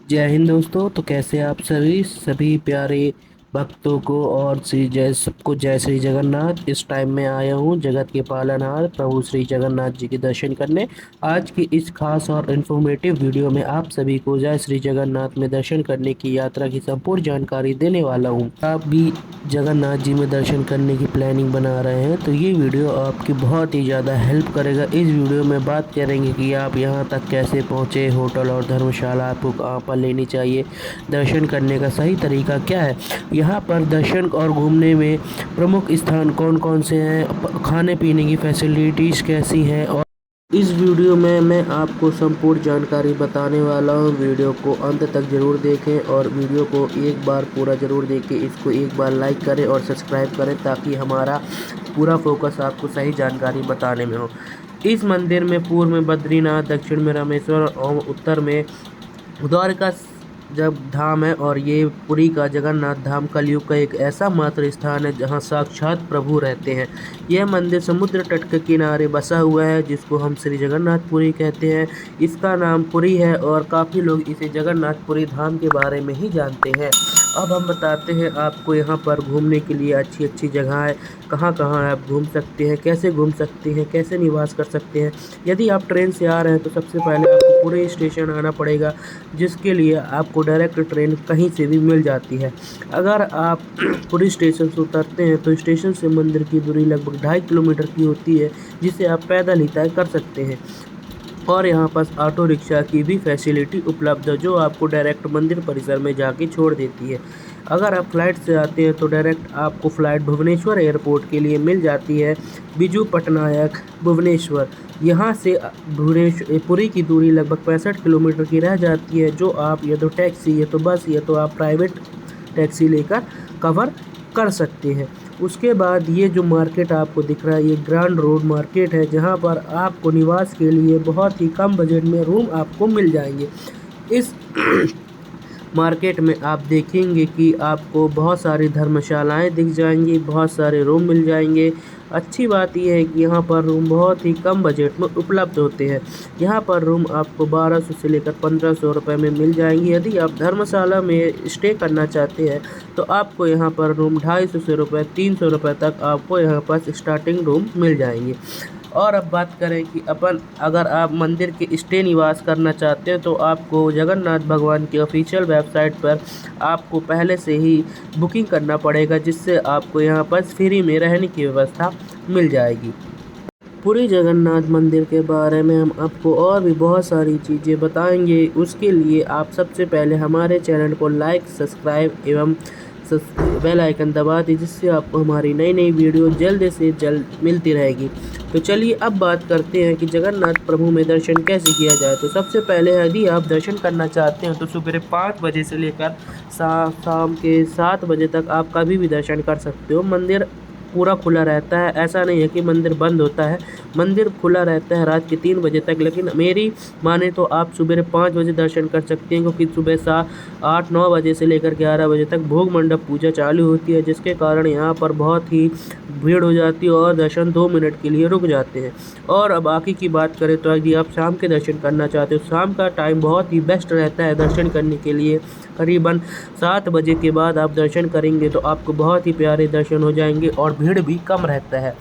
जय हिंद दोस्तों। तो कैसे आप सभी प्यारे भक्तों को और जय श्री जगन्नाथ। इस टाइम में आया हूँ जगत के पालनहार प्रभु श्री जगन्नाथ जी के दर्शन करने। आज की इस खास और इन्फॉर्मेटिव वीडियो में आप सभी को जय श्री जगन्नाथ में दर्शन करने की यात्रा की संपूर्ण जानकारी देने वाला हूँ। आप भी जगन्नाथ जी में दर्शन करने की प्लानिंग बना रहे हैं तो ये वीडियो आपकी बहुत ही ज़्यादा हेल्प करेगा। इस वीडियो में बात करेंगे कि आप यहाँ तक कैसे पहुँचे, होटल और धर्मशाला आपको कहाँ पर लेनी चाहिए, दर्शन करने का सही तरीका क्या है, यहाँ पर दर्शन और घूमने में प्रमुख स्थान कौन कौन से हैं, खाने पीने की फैसिलिटीज़ कैसी हैं। और इस वीडियो में मैं आपको संपूर्ण जानकारी बताने वाला हूँ। वीडियो को अंत तक ज़रूर देखें और वीडियो को एक बार पूरा ज़रूर देखें। इसको एक बार लाइक करें और सब्सक्राइब करें ताकि हमारा पूरा फोकस आपको सही जानकारी बताने में हो। इस मंदिर में पूर्व में बद्रीनाथ, दक्षिण में रामेश्वर और उत्तर में द्वारका जब धाम है। और ये पुरी का जगन्नाथ धाम कलयुग का एक ऐसा मात्र स्थान है जहाँ साक्षात प्रभु रहते हैं। यह मंदिर समुद्र तट के किनारे बसा हुआ है जिसको हम श्री जगन्नाथपुरी कहते हैं। इसका नाम पुरी है और काफ़ी लोग इसे जगन्नाथपुरी धाम के बारे में ही जानते हैं। अब हम बताते हैं आपको यहाँ पर घूमने के लिए अच्छी अच्छी जगह है, कहाँ कहाँ आप घूम सकते हैं, कैसे घूम सकते हैं, कैसे निवास कर सकते हैं। यदि आप ट्रेन से आ रहे हैं तो सबसे पहले आपको पुरी स्टेशन आना पड़ेगा, जिसके लिए आपको डायरेक्ट ट्रेन कहीं से भी मिल जाती है। अगर आप पुरी स्टेशन से उतरते हैं तो स्टेशन से मंदिर की दूरी लगभग 2.5 किलोमीटर की होती है, जिसे आप पैदल ही तय कर सकते हैं। और यहाँ पर ऑटो रिक्शा की भी फैसिलिटी उपलब्ध है जो आपको डायरेक्ट मंदिर परिसर में जाके छोड़ देती है। अगर आप फ्लाइट से आते हैं तो डायरेक्ट आपको फ़्लाइट भुवनेश्वर एयरपोर्ट के लिए मिल जाती है, बिजू पटनायक भुवनेश्वर। यहाँ से पुरी की दूरी लगभग 65 किलोमीटर की रह जाती है, जो आप या तो टैक्सी या तो बस या तो आप प्राइवेट टैक्सी लेकर कवर कर सकते हैं। उसके बाद ये जो मार्केट आपको दिख रहा है ये ग्रांड रोड मार्केट है, जहाँ पर आपको निवास के लिए बहुत ही कम बजट में रूम आपको मिल जाएंगे। इस मार्केट में आप देखेंगे कि आपको बहुत सारी धर्मशालाएं दिख जाएंगी, बहुत सारे रूम मिल जाएंगे। अच्छी बात यह है कि यहाँ पर रूम बहुत ही कम बजट में उपलब्ध होते हैं। यहाँ पर रूम आपको 1200 से लेकर 1500 रुपये में मिल जाएंगी। यदि आप धर्मशाला में स्टे करना चाहते हैं तो आपको यहाँ पर रूम 250 से रुपये 300 रुपये तक आपको यहाँ पर स्टार्टिंग रूम मिल जाएंगे। और अब बात करें कि अगर आप मंदिर के स्टे निवास करना चाहते हैं तो आपको जगन्नाथ भगवान की ऑफिशियल वेबसाइट पर आपको पहले से ही बुकिंग करना पड़ेगा, जिससे आपको यहाँ पर फ्री में रहने की व्यवस्था मिल जाएगी। पूरी जगन्नाथ मंदिर के बारे में हम आपको और भी बहुत सारी चीज़ें बताएंगे। उसके लिए आप सबसे पहले हमारे चैनल को लाइक, सब्सक्राइब एवं बेल आइकन दबा दें, जिससे आपको हमारी नई नई वीडियो जल्द से जल्द मिलती रहेगी। तो चलिए अब बात करते हैं कि जगन्नाथ प्रभु में दर्शन कैसे किया जाए। तो सबसे पहले यदि आप दर्शन करना चाहते हैं तो सुबह 5 बजे से लेकर शाम के 7 बजे तक आप कभी भी दर्शन कर सकते हो। मंदिर पूरा खुला रहता है, ऐसा नहीं है कि मंदिर बंद होता है। मंदिर खुला रहता है रात के 3 बजे तक, लेकिन मेरी माने तो आप सुबह 5 बजे दर्शन कर सकते हैं, क्योंकि सुबह 8-9 बजे से लेकर 11 बजे तक भोग मंडप पूजा चालू होती है, जिसके कारण यहाँ पर बहुत ही भीड़ हो जाती है और दर्शन 2 मिनट के लिए रुक जाते हैं। और अब बाकी की बात करें तो यदि आप शाम के दर्शन करना चाहते हो, शाम का टाइम बहुत ही बेस्ट रहता है दर्शन करने के लिए। करीबन 7 बजे के बाद आप दर्शन करेंगे तो आपको बहुत ही प्यारे दर्शन हो जाएंगे और भीड़ भी कम रहता है।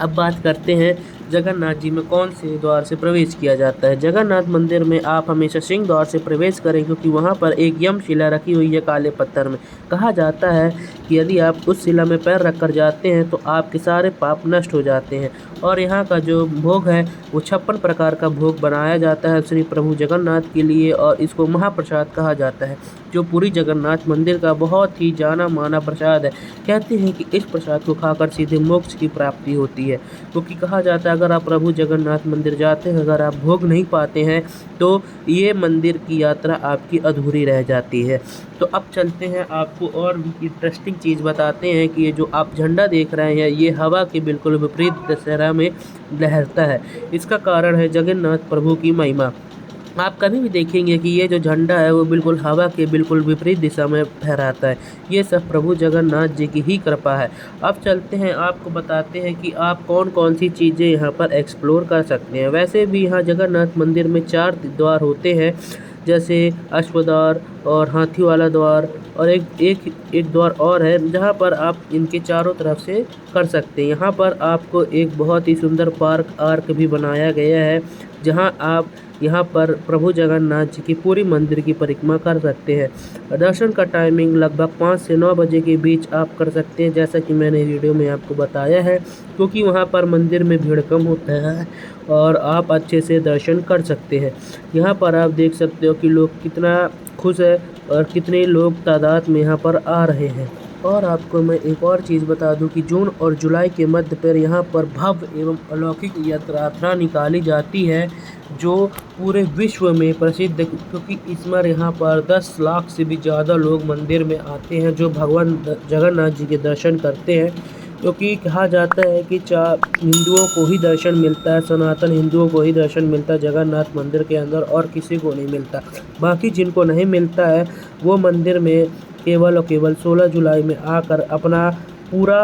अब बात करते हैं जगन्नाथ जी में कौन से द्वार से प्रवेश किया जाता है। जगन्नाथ मंदिर में आप हमेशा सिंह द्वार से प्रवेश करें, क्योंकि वहां पर एक यमशिला रखी हुई है काले पत्थर में। कहा जाता है कि यदि आप उस शिला में पैर रख कर जाते हैं तो आपके सारे पाप नष्ट हो जाते हैं। और यहाँ का जो भोग है वो 56 प्रकार का भोग बनाया जाता है श्री प्रभु जगन्नाथ के लिए, और इसको महाप्रसाद कहा जाता है, जो पूरी जगन्नाथ मंदिर का बहुत ही जाना माना प्रसाद है। कहते हैं कि इस प्रसाद को खाकर सीधे मोक्ष की प्राप्ति होती है, क्योंकि कहा जाता है अगर आप प्रभु जगन्नाथ मंदिर जाते हैं, अगर आप भोग नहीं पाते हैं तो ये मंदिर की यात्रा आपकी अधूरी रह जाती है। तो अब चलते हैं आपको और भी इंटरेस्टिंग चीज़ बताते हैं कि ये जो आप झंडा देख रहे हैं ये हवा के बिल्कुल विपरीत दशहरा में लहरता है। इसका कारण है जगन्नाथ प्रभु की महिमा। आप कभी भी देखेंगे कि ये जो झंडा है वो बिल्कुल हवा के बिल्कुल विपरीत दिशा में फहराता है। ये सब प्रभु जगन्नाथ जी की ही कृपा है। अब चलते हैं आपको बताते हैं कि आप कौन कौन सी चीज़ें यहाँ पर एक्सप्लोर कर सकते हैं। वैसे भी यहाँ जगन्नाथ मंदिर में 4 द्वार होते हैं, जैसे अश्वद्वार और हाथी वाला द्वार, और एक द्वार और है जहाँ पर आप इनके चारों तरफ से कर सकते हैं। यहाँ पर आपको एक बहुत ही सुंदर पार्क आर्क भी बनाया गया है, जहाँ आप यहाँ पर प्रभु जगन्नाथ जी की पूरी मंदिर की परिक्रमा कर सकते हैं। दर्शन का टाइमिंग लगभग 5 से 9 बजे के बीच आप कर सकते हैं, जैसा कि मैंने वीडियो में आपको बताया है, क्योंकि वहाँ पर मंदिर में भीड़ कम होता है और आप अच्छे से दर्शन कर सकते हैं। यहाँ पर आप देख सकते हो कि लोग कितना खुश है और कितने लोग तादाद में यहाँ पर आ रहे हैं। और आपको मैं एक और चीज़ बता दूं कि जून और जुलाई के मध्य पर यहाँ पर भव्य एवं अलौकिक यात्रा निकाली जाती है, जो पूरे विश्व में प्रसिद्ध, क्योंकि इस बार यहाँ पर 10 लाख से भी ज़्यादा लोग मंदिर में आते हैं जो भगवान जगन्नाथ जी के दर्शन करते हैं। क्योंकि कहा जाता है कि हिंदुओं को ही दर्शन मिलता है, सनातन हिंदुओं को ही दर्शन मिलता है जगन्नाथ मंदिर के अंदर, और किसी को नहीं मिलता। बाकी जिनको नहीं मिलता है वो मंदिर में केवल और केवल 16 जुलाई में आकर अपना पूरा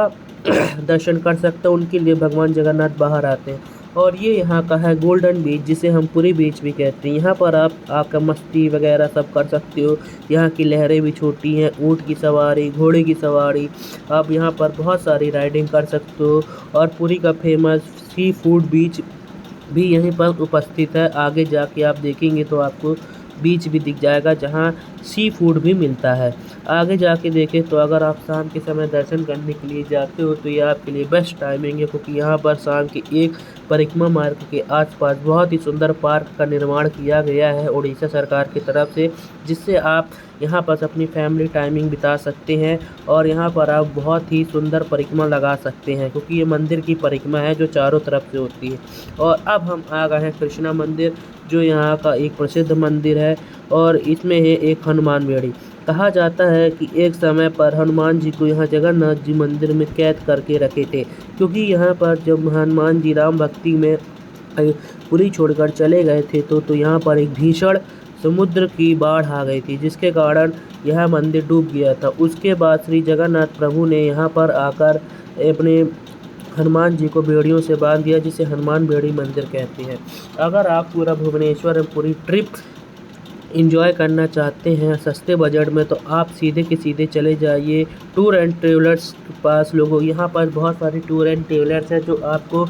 दर्शन कर सकते हैं। उनके लिए भगवान जगन्नाथ बाहर आते हैं। और ये यहाँ का है गोल्डन बीच, जिसे हम पुरी बीच भी कहते हैं। यहाँ पर आप आकर मस्ती वगैरह सब कर सकते हो। यहाँ की लहरें भी छोटी हैं, ऊँट की सवारी, घोड़े की सवारी, आप यहाँ पर बहुत सारी राइडिंग कर सकते हो। और पुरी का फेमस सी फूड बीच भी यहीं पर उपस्थित है। आगे जाके आप देखेंगे तो आपको बीच भी दिख जाएगा जहाँ सी फूड भी मिलता है। आगे जाके देखें तो अगर आप शाम के समय दर्शन करने के लिए जाते हो तो ये आपके लिए बेस्ट टाइमिंग है, क्योंकि यहाँ पर शाम के एक परिक्रमा मार्ग के आसपास बहुत ही सुंदर पार्क का निर्माण किया गया है उड़ीसा सरकार की तरफ से, जिससे आप यहाँ पर अपनी फैमिली टाइमिंग बिता सकते हैं और यहाँ पर आप बहुत ही सुंदर परिक्रमा लगा सकते हैं, क्योंकि ये मंदिर की परिक्रमा है जो चारों तरफ से होती है। और अब हम आ गए हैं कृष्णा मंदिर, जो यहाँ का एक प्रसिद्ध मंदिर है, और इसमें है एक हनुमान बेड़ी। कहा जाता है कि एक समय पर हनुमान जी को यहाँ जगन्नाथ जी मंदिर में कैद करके रखे थे, क्योंकि यहाँ पर जब हनुमान जी राम भक्ति में पुरी छोड़कर चले गए थे तो यहाँ पर एक भीषण समुद्र की बाढ़ आ गई थी, जिसके कारण यह मंदिर डूब गया था। उसके बाद श्री जगन्नाथ प्रभु ने यहाँ पर आकर अपने हनुमान जी को बेड़ियों से बांध दिया, जिसे हनुमान बेड़ी मंदिर कहते हैं। अगर आप पूरा भुवनेश्वर में पूरी ट्रिप इंजॉय करना चाहते हैं सस्ते बजट में, तो आप सीधे के सीधे चले जाइए टूर एंड ट्रेवलर्स के पास। लोगों यहाँ पर बहुत सारे टूर एंड ट्रेवलर्स हैं जो आपको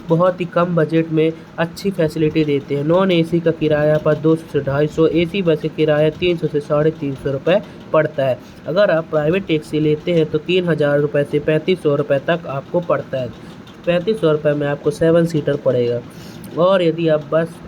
बहुत ही कम बजट में अच्छी फैसिलिटी देते हैं। नॉन एसी का किराया पर 200 से 250, एसी बस का किराया 300 से 350 रुपये पड़ता है। अगर आप प्राइवेट टैक्सी लेते हैं तो 3000 रुपये से 3500 रुपये तक आपको पड़ता है। 3500 रुपये में आपको 7 सीटर पड़ेगा। और यदि आप बस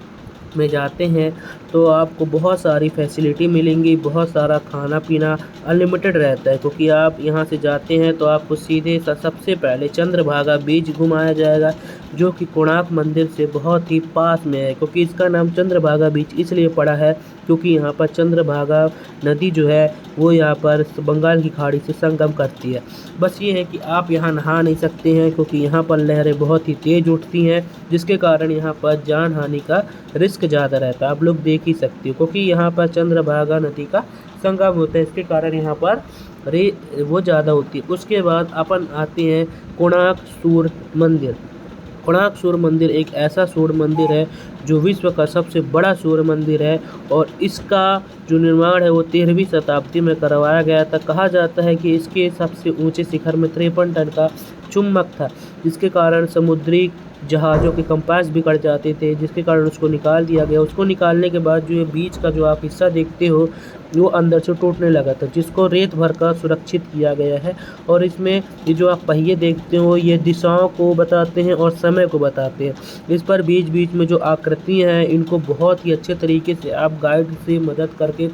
में जाते हैं तो आपको बहुत सारी फैसिलिटी मिलेंगी, बहुत सारा खाना पीना अनलिमिटेड रहता है, क्योंकि आप यहाँ से जाते हैं तो आपको सीधे सबसे पहले चंद्रभागा बीच घुमाया जाएगा, जो कि कोणार्क मंदिर से बहुत ही पास में है। क्योंकि इसका नाम चंद्रभागा बीच इसलिए पड़ा है क्योंकि यहाँ पर चंद्रभागा नदी जो है वो यहाँ पर बंगाल की खाड़ी से संगम करती है। बस ये है कि आप यहाँ नहा नहीं सकते हैं, क्योंकि यहाँ पर लहरें बहुत ही तेज़ उठती हैं, जिसके कारण यहाँ पर जान हानि का रिस्क ज़्यादा रहता है। आप लोग देख ही सकते हो, क्योंकि यहाँ पर चंद्रभागा नदी का संगम होता है, इसके कारण यहाँ पर वो ज़्यादा होती है। उसके बाद अपन आते हैं कोणार्क सूर्य मंदिर। कोणार्क सूर्य मंदिर एक ऐसा सूर्य मंदिर है जो विश्व का सबसे बड़ा सूर्य मंदिर है, और इसका जो निर्माण है वो 13वीं शताब्दी में करवाया गया था। कहा जाता है कि इसके सबसे ऊंचे शिखर में 53 टन का चुम्बक था, जिसके कारण समुद्री जहाज़ों के कंपास बिगड़ जाते थे, जिसके कारण उसको निकाल दिया गया। उसको निकालने के बाद जो ये बीच का जो आप हिस्सा देखते हो वो अंदर से टूटने लगा था, जिसको रेत भर कर सुरक्षित किया गया है। और इसमें ये जो आप पहिए देखते हो ये दिशाओं को बताते हैं और समय को बताते हैं। इस पर बीच बीच में जो आकृतियाँ हैं इनको बहुत ही अच्छे तरीके से आप गाइड से मदद करके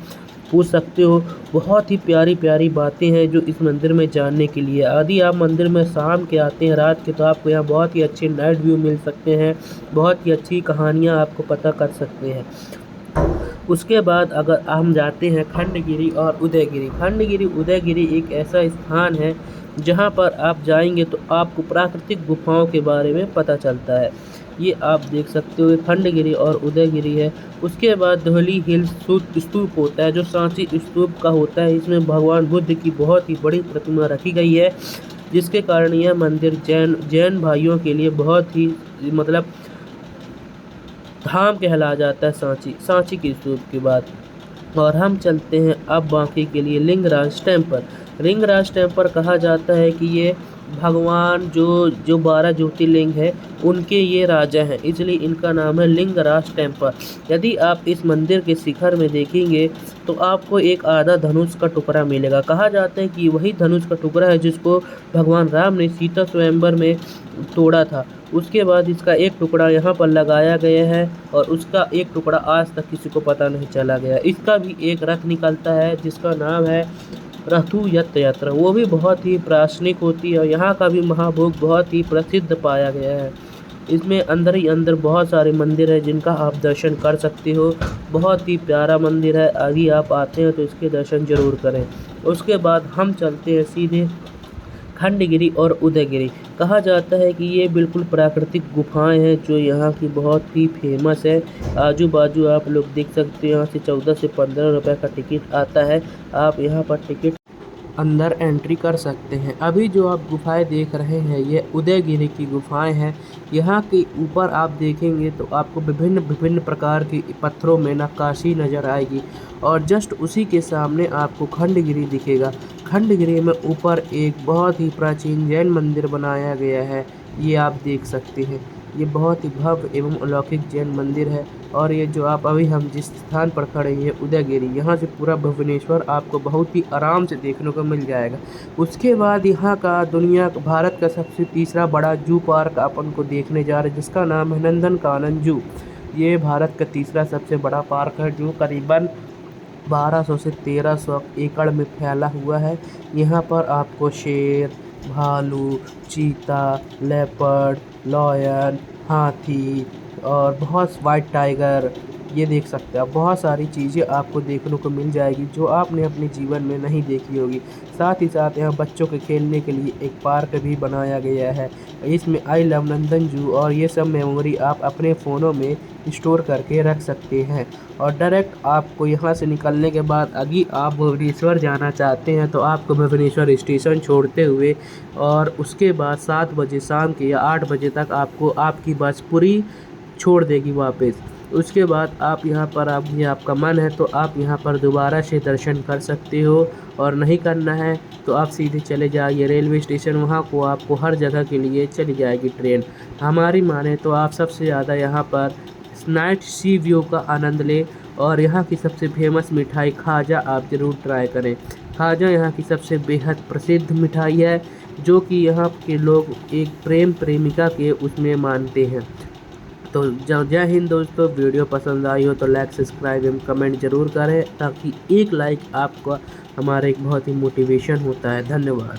पूछ सकते हो। बहुत ही प्यारी प्यारी बातें हैं जो इस मंदिर में जानने के लिए। यदि आप मंदिर में शाम के आते हैं रात के, तो आपको यहाँ बहुत ही अच्छे नाइट व्यू मिल सकते हैं, बहुत ही अच्छी कहानियाँ आपको पता कर सकते हैं। उसके बाद अगर हम जाते हैं खंडगिरी और उदयगिरी। खंडगिरी उदयगिरी एक ऐसा स्थान है जहाँ पर आप जाएंगे तो आपको प्राकृतिक गुफाओं के बारे में पता चलता है। ये आप देख सकते हो, खंडगिरी और उदयगिरी है। उसके बाद धौली हिल स्तूप होता है, जो सांची स्तूप का होता है। इसमें भगवान बुद्ध की बहुत ही बड़ी प्रतिमा रखी गई है, जिसके कारण यह मंदिर जैन भाइयों के लिए बहुत ही मतलब धाम कहला जाता है। सांची की स्तूप के बाद और हम चलते हैं अब बाकी के लिए लिंगराज टेम्पल। लिंगराज टेम्पल कहा जाता है कि ये भगवान जो 12 ज्योतिर्लिंग है उनके ये राजा हैं, इसलिए इनका नाम है लिंगराज टेम्पल। यदि आप इस मंदिर के शिखर में देखेंगे तो आपको एक आधा धनुष का टुकड़ा मिलेगा। कहा जाता है कि वही धनुष का टुकड़ा है जिसको भगवान राम ने सीता स्वयंवर में तोड़ा था। उसके बाद इसका एक टुकड़ा यहाँ पर लगाया गया है और उसका एक टुकड़ा आज तक किसी को पता नहीं चला गया। इसका भी एक रथ निकलता है जिसका नाम है रथु यत यात्रा, वो भी बहुत ही प्राचीनिक होती है और यहाँ का भी महाभोग बहुत ही प्रसिद्ध पाया गया है। इसमें अंदर ही अंदर बहुत सारे मंदिर है जिनका आप दर्शन कर सकते हो। बहुत ही प्यारा मंदिर है, आगे आप आते हैं तो इसके दर्शन जरूर करें। उसके बाद हम चलते हैं सीधे खंडगिरी और उदयगिरी। कहा जाता है कि ये बिल्कुल प्राकृतिक गुफाएं हैं जो यहाँ की बहुत ही फेमस है। आजू बाजू आप लोग देख सकते हैं, यहाँ से 14 से 15 रुपए का टिकट आता है। आप यहाँ पर टिकट अंदर एंट्री कर सकते हैं। अभी जो आप गुफाएं देख रहे हैं ये उदयगिरी की गुफाएं हैं। यहाँ के ऊपर आप देखेंगे तो आपको विभिन्न विभिन्न प्रकार की पत्थरों में नक्काशी नज़र आएगी और जस्ट उसी के सामने आपको खंडगिरी दिखेगा। खंडगिरी में ऊपर एक बहुत ही प्राचीन जैन मंदिर बनाया गया है, ये आप देख सकते हैं। ये बहुत ही भव्य एवं अलौकिक जैन मंदिर है और ये जो आप अभी हम जिस स्थान पर खड़े हैं उदयगिरी, यहाँ से पूरा भुवनेश्वर आपको बहुत ही आराम से देखने को मिल जाएगा। उसके बाद यहाँ का भारत का सबसे तीसरा बड़ा जू पार्क अपन को देखने जा रहे हैं जिसका नाम है नंदनकानन जू। ये भारत का तीसरा सबसे बड़ा पार्क है जो करीबन 1200 से 1300 एकड़ में फैला हुआ है। यहाँ पर आपको शेर, भालू, चीता, लेपर्ड, लॉयन, हाथी और बहुत वाइट टाइगर, ये देख सकते हैं आप। बहुत सारी चीज़ें आपको देखने को मिल जाएगी जो आपने अपने जीवन में नहीं देखी होगी। साथ ही साथ यहाँ बच्चों के खेलने के लिए एक पार्क भी बनाया गया है। इसमें आई लव नंदन जू और ये सब मेमोरी आप अपने फ़ोनों में स्टोर करके रख सकते हैं। और डायरेक्ट आपको यहाँ से निकलने के बाद अगर आप भुवनेश्वर जाना चाहते हैं तो आपको भुवनेश्वर स्टेशन छोड़ते हुए और उसके बाद 7 बजे शाम के या 8 बजे तक आपको आपकी बस पूरी छोड़ देगी वापस। उसके बाद आप यहाँ पर आपका मन है तो आप यहाँ पर दोबारा से दर्शन कर सकते हो और नहीं करना है तो आप सीधे चले जाइए रेलवे स्टेशन, वहाँ को आपको हर जगह के लिए चली जाएगी ट्रेन। हमारी माने तो आप सबसे ज़्यादा यहाँ पर नाइट सी व्यू का आनंद लें और यहाँ की सबसे फेमस मिठाई खाजा आप ज़रूर ट्राई करें। खाजा यहाँ की सबसे बेहद प्रसिद्ध मिठाई है जो कि यहाँ के लोग एक प्रेम प्रेमिका के उसमें मानते हैं। तो जय हिंद दोस्तों, वीडियो पसंद आई हो तो लाइक, सब्सक्राइब एवं कमेंट ज़रूर करें ताकि एक लाइक आपका हमारा एक बहुत ही मोटिवेशन होता है। धन्यवाद।